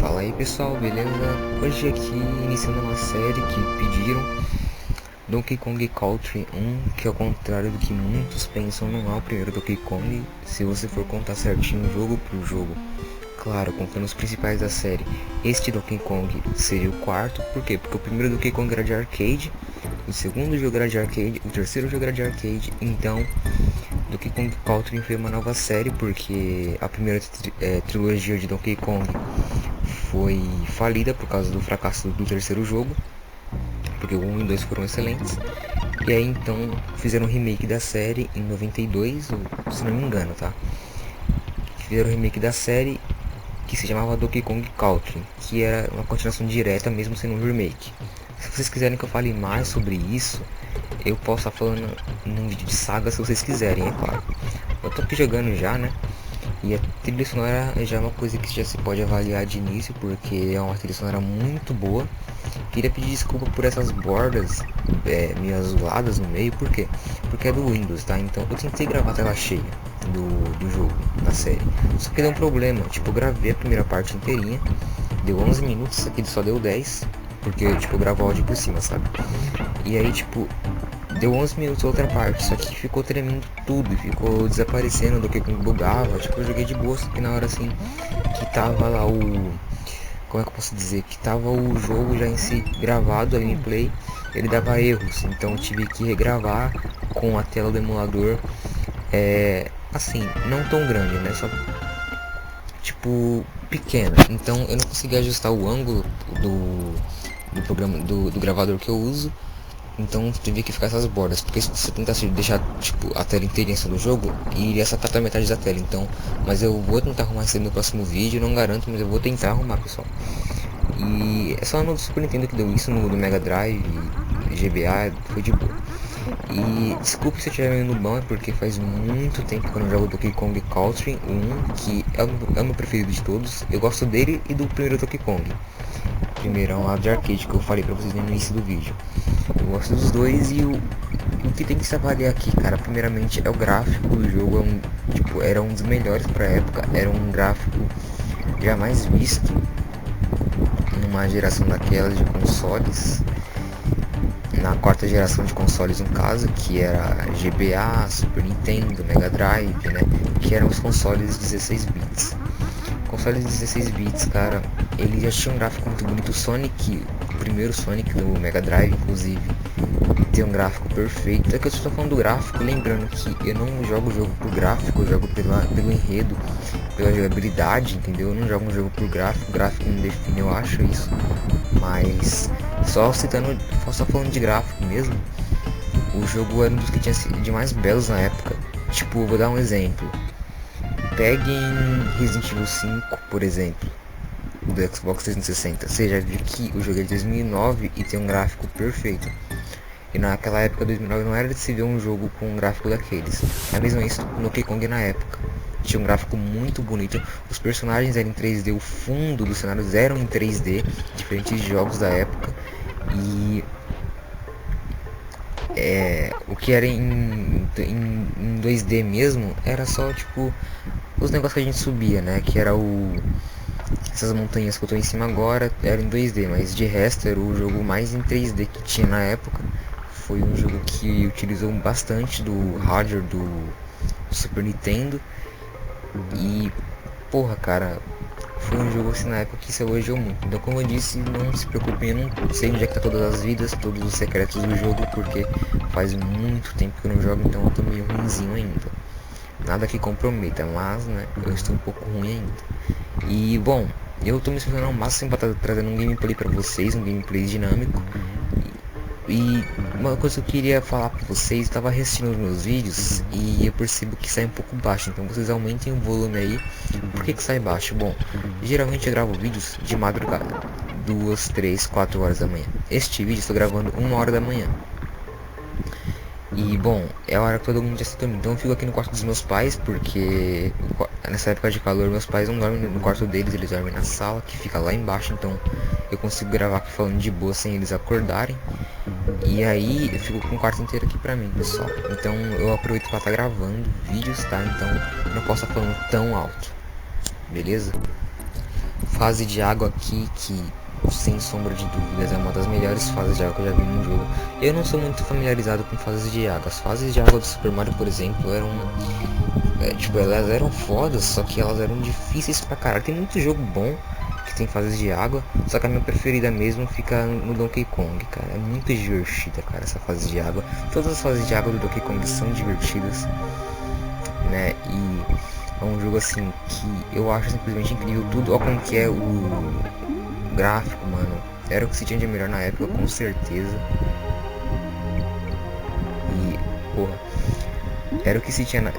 Fala aí pessoal, beleza? Hoje aqui iniciando uma série que pediram, Donkey Kong Country 1, que ao contrário do que muitos pensam, não é o primeiro Donkey Kong, se você for contar certinho jogo por jogo. Claro, contando os principais da série, este Donkey Kong seria o quarto. Por quê? Porque o primeiro Donkey Kong era de arcade, o segundo jogo era de arcade, o terceiro jogo era de arcade. Então Donkey Kong Country foi uma nova série, porque a primeira trilogia de Donkey Kong foi falida por causa do fracasso do terceiro jogo, porque o 1 e o 2 foram excelentes. E aí então fizeram um remake da série em 92, se não me engano, tá? Fizeram um remake da série que se chamava Donkey Kong Country, que era uma continuação direta mesmo sendo um remake. Se vocês quiserem que eu fale mais sobre isso, eu posso estar falando num vídeo de saga se vocês quiserem, é claro. Eu tô aqui jogando já, né? E a trilha sonora já é uma coisa que já se pode avaliar de início, porque é uma trilha sonora muito boa. Queria pedir desculpa por essas bordas meio azuladas no meio, por quê? Porque é do Windows, tá? Então eu tentei gravar a tela cheia do jogo, da série. Só que deu um problema, tipo, eu gravei a primeira parte inteirinha, deu 11 minutos, aqui só deu 10, porque tipo, eu gravo áudio por cima, sabe? E aí tipo, deu 11 minutos a outra parte, só que ficou tremendo tudo, ficou desaparecendo do que bugava. Tipo, eu joguei de boa, só que na hora assim, que tava lá como é que eu posso dizer? Que tava o jogo já em si gravado, a gameplay, ele dava erros, então eu tive que regravar com a tela do emulador, assim, não tão grande, né? Só tipo pequena, então eu não consegui ajustar o ângulo do programa do gravador que eu uso. Então tive que ficar essas bordas, porque se você tentasse deixar tipo a tela inteira em cima do jogo, iria sacar até metade da tela. Então, mas eu vou tentar arrumar isso no próximo vídeo, não garanto, mas eu vou tentar arrumar, pessoal. E é só no Super Nintendo que deu isso, no Mega Drive, GBA, foi de boa. E desculpe se eu estiver meio nubão, é porque faz muito tempo que eu não jogo Donkey Kong Country 1, que é o meu preferido de todos. Eu gosto dele e do primeiro Donkey Kong. Primeiro é um lado de arcade que eu falei pra vocês no início do vídeo. Eu gosto dos dois e o que tem que se avaliar aqui, cara, primeiramente é o gráfico do jogo. Era um dos melhores pra época, era um gráfico jamais visto numa geração daquelas de consoles, na quarta geração de consoles no caso, que era GBA, Super Nintendo, Mega Drive, né, que eram os consoles 16 bits. Consoles 16 bits, cara, ele já tinha um gráfico muito bonito. O Sonic, o primeiro Sonic do Mega Drive, inclusive, tem um gráfico perfeito. É que eu estou falando do gráfico, lembrando que eu não jogo o jogo por gráfico, eu jogo pelo enredo, pela jogabilidade, entendeu? Eu não jogo um jogo por gráfico, o gráfico não define, eu acho isso. Mas só falando de gráfico mesmo, o jogo era um dos que tinha de mais belos na época. Tipo, eu vou dar um exemplo. Peguem Resident Evil 5, por exemplo, do Xbox 360. Você já viu que o jogo é de 2009 e tem um gráfico perfeito. E naquela época, 2009, não era de se ver um jogo com um gráfico daqueles. É mesmo isso no Donkey Kong na época. Tinha um gráfico muito bonito, os personagens eram em 3D, o fundo dos cenários eram em 3D, diferentes de jogos da época. E o que era em 2D mesmo, era só tipo os negócios que a gente subia, né? Que era essas montanhas que eu tô em cima agora, era em 2D, mas de resto era o jogo mais em 3D que tinha na época. Foi um jogo que utilizou bastante do hardware do Super Nintendo. E porra, cara, foi um jogo assim na época que se elogiou muito. Então, como eu disse, não se preocupem, eu não sei onde é que tá todas as vidas, todos os secretos do jogo, porque faz muito tempo que eu não jogo, então eu tô meio ruimzinho ainda. Nada que comprometa, mas né, eu estou um pouco ruim ainda. E bom, eu tô me esforçando ao máximo pra estar trazendo um gameplay pra vocês, um gameplay dinâmico. E uma coisa que eu queria falar pra vocês, eu tava assistindo os meus vídeos e eu percebo que sai um pouco baixo, então vocês aumentem o volume aí. Por que sai baixo? Bom, geralmente eu gravo vídeos de madrugada, 2, 3, 4 horas da manhã. Este vídeo eu estou gravando 1 hora da manhã. E bom, é a hora que todo mundo já se dorme. Então eu fico aqui no quarto dos meus pais, porque nessa época de calor meus pais não dormem no quarto deles, eles dormem na sala, que fica lá embaixo. Então eu consigo gravar aqui falando de boa sem eles acordarem. E aí eu fico com o quarto inteiro aqui pra mim, pessoal. Então eu aproveito pra estar gravando vídeos, tá? Então não posso estar falando tão alto, beleza? fase de água aqui que, sem sombra de dúvidas, é uma das melhores fases de água que eu já vi num jogo. Eu não sou muito familiarizado com fases de água. As fases de água do Super Mario, por exemplo, eram tipo, elas eram fodas, só que elas eram difíceis pra caralho. Tem muito jogo bom que tem fases de água, só que a minha preferida mesmo fica no Donkey Kong, cara. É muito divertida, cara, essa fase de água. Todas as fases de água do Donkey Kong são divertidas, né? E é um jogo assim que eu acho simplesmente incrível tudo, ó, como que é o gráfico, mano. Era o que se tinha de melhor na época, com certeza. E, porra, era o que se tinha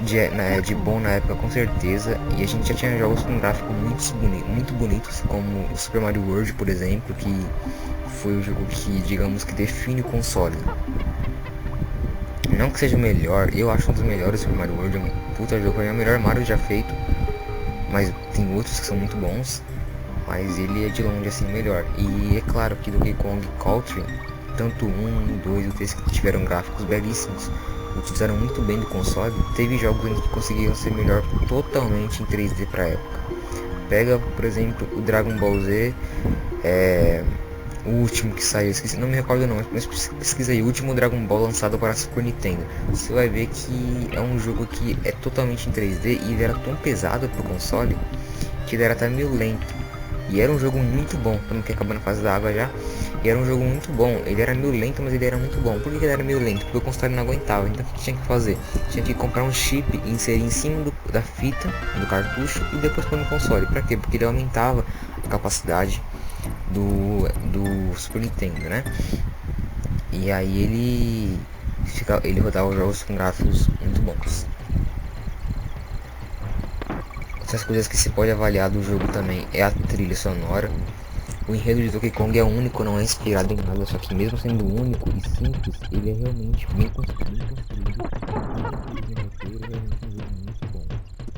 de bom na época, com certeza. E a gente já tinha jogos com gráficos muito bonitos, como o Super Mario World, por exemplo, que foi o jogo que, digamos, que define o console. Não que seja o melhor, eu acho um dos melhores. Super Mario World é um puta jogo, é o melhor Mario já feito, mas tem outros que são muito bons, mas ele é de longe assim o melhor. E é claro que Donkey Kong Country, tanto 1, 2 e 3 que tiveram gráficos belíssimos, utilizaram muito bem do console. Teve jogos que conseguiram ser melhor totalmente em 3D pra época. Pega, por exemplo, o Dragon Ball Z, o último que saiu, esqueci, não me recordo não, mas pesquisa aí, o último Dragon Ball lançado para Super Nintendo. Você vai ver que é um jogo que é totalmente em 3D e ele era tão pesado pro console que ele era até meio lento. E era um jogo muito bom, estamos aqui acabando a fase da água já. E era um jogo muito bom, ele era meio lento, mas ele era muito bom. Por que ele era meio lento? Porque o console não aguentava. Então o que tinha que fazer? Tinha que comprar um chip e inserir em cima da fita, do cartucho, e depois pôr no console. Pra quê? Porque ele aumentava a capacidade do Super Nintendo, né? E aí ele rodava os jogos com gráficos muito bons. Outras coisas que se pode avaliar do jogo também é a trilha sonora. O enredo de Donkey Kong é único, não é inspirado em nada, só que mesmo sendo único e simples, ele é realmente bem construído. Em roteiro, realmente um jogo muito bom.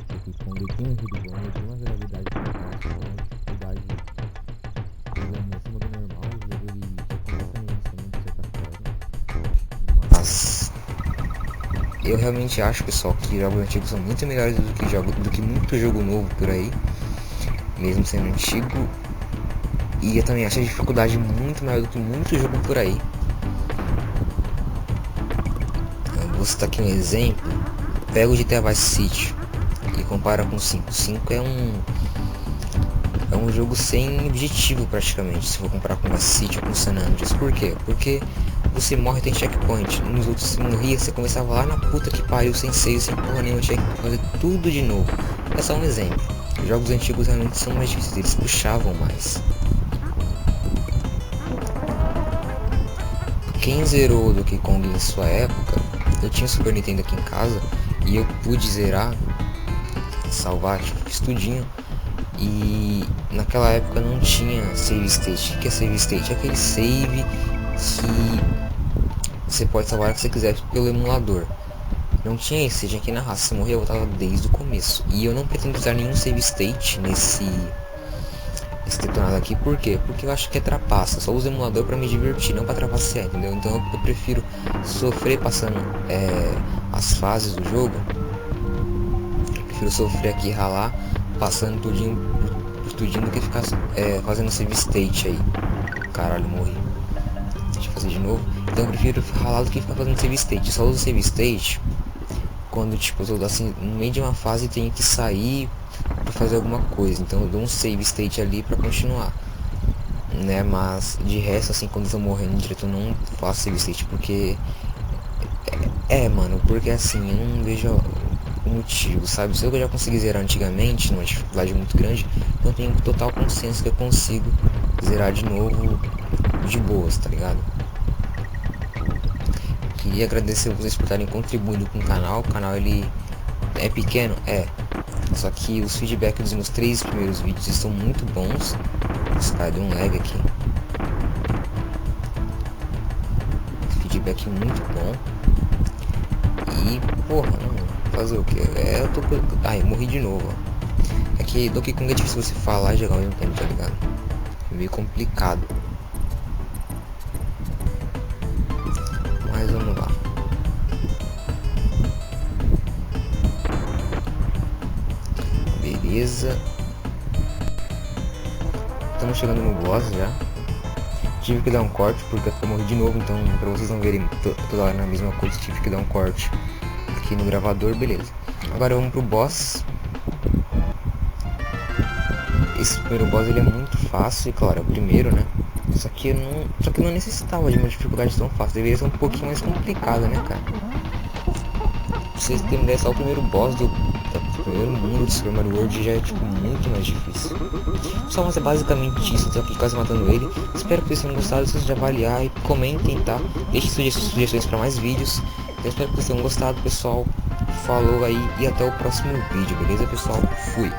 Donkey Kong tem um enredo bom, ele tem uma jogabilidade fantástica, uma dificuldade acima do normal. O jogo ele recompensa a minha insônia de certa forma. Mas eu realmente acho, pessoal, que jogos antigos são muito melhores do que muito jogo novo por aí, mesmo sendo antigo. E eu também acho a dificuldade muito maior do que muito jogo por aí. Eu vou citar aqui um exemplo. Pega o GTA Vice City e compara com 5. 5 é um jogo sem objetivo praticamente, se for comparar com Vice City ou com San Andreas. Por quê? Porque você morre, tem checkpoint. Nos outros você morria, você começava lá na puta que pariu, sem save, sem porra nenhuma, tinha que fazer tudo de novo. É só um exemplo. Os jogos antigos realmente são mais difíceis, eles puxavam mais. Quem zerou o Donkey Kong em sua época, eu tinha o Super Nintendo aqui em casa e eu pude zerar, salvar, tipo, estudinho. E naquela época não tinha save state. O que é save state? É aquele save que você pode salvar o que você quiser pelo emulador. Não tinha isso, você tinha que narrar. Se morrer, eu voltava desde o começo. E eu não pretendo usar nenhum save state nesse detonado aqui. Por quê? Porque eu acho que é trapaça. Só uso emulador pra me divertir, não pra trapacear, entendeu? Então eu prefiro sofrer passando as fases do jogo. Eu prefiro sofrer aqui, ralar, passando tudinho por tudinho, do que ficar fazendo save state aí. Caralho, morri. Deixa eu fazer de novo. Então eu prefiro ralar do que ficar fazendo save state. Eu só uso save state quando, tipo, eu tô assim, no meio de uma fase e tenho que sair pra fazer alguma coisa. Então eu dou um save state ali pra continuar, né? Mas de resto, assim, quando eu tô morrendo direto, eu não faço save state. Porque mano, porque assim, eu não vejo o motivo, sabe? Se eu já consegui zerar antigamente numa dificuldade muito grande, então eu tenho total consciência que eu consigo zerar de novo de boas, tá ligado? Queria agradecer vocês por estarem contribuindo com o canal. O canal ele é pequeno, só que os feedbacks dos meus 3 primeiros vídeos estão muito bons. Nossa, deu um lag aqui. Feedback muito bom. E porra, não, fazer o que? Eu tô. Ai, morri de novo. É que Donkey Kong é difícil você falar e jogar ao mesmo tempo, tá ligado? É meio complicado. Mas vamos lá. Beleza. Estamos chegando no boss já. Tive que dar um corte porque eu morri de novo, então pra vocês não verem toda hora na mesma coisa, tive que dar um corte aqui no gravador, beleza. Agora vamos pro boss. Esse primeiro boss ele é muito fácil, claro, é o primeiro, né? Só que eu não necessitava de uma dificuldade tão fácil, deveria ser um pouquinho mais complicada, né, cara? Pra vocês terem ideia, só o primeiro boss do primeiro mundo do Super Mario World já é tipo muito mais difícil. Só mas é basicamente isso, tô aqui quase matando ele. Espero que vocês tenham gostado, se vocês de avaliar e comentem, tá? Deixem sugestões para mais vídeos. Eu espero que vocês tenham gostado, pessoal. Falou aí e até o próximo vídeo, beleza, pessoal? Fui!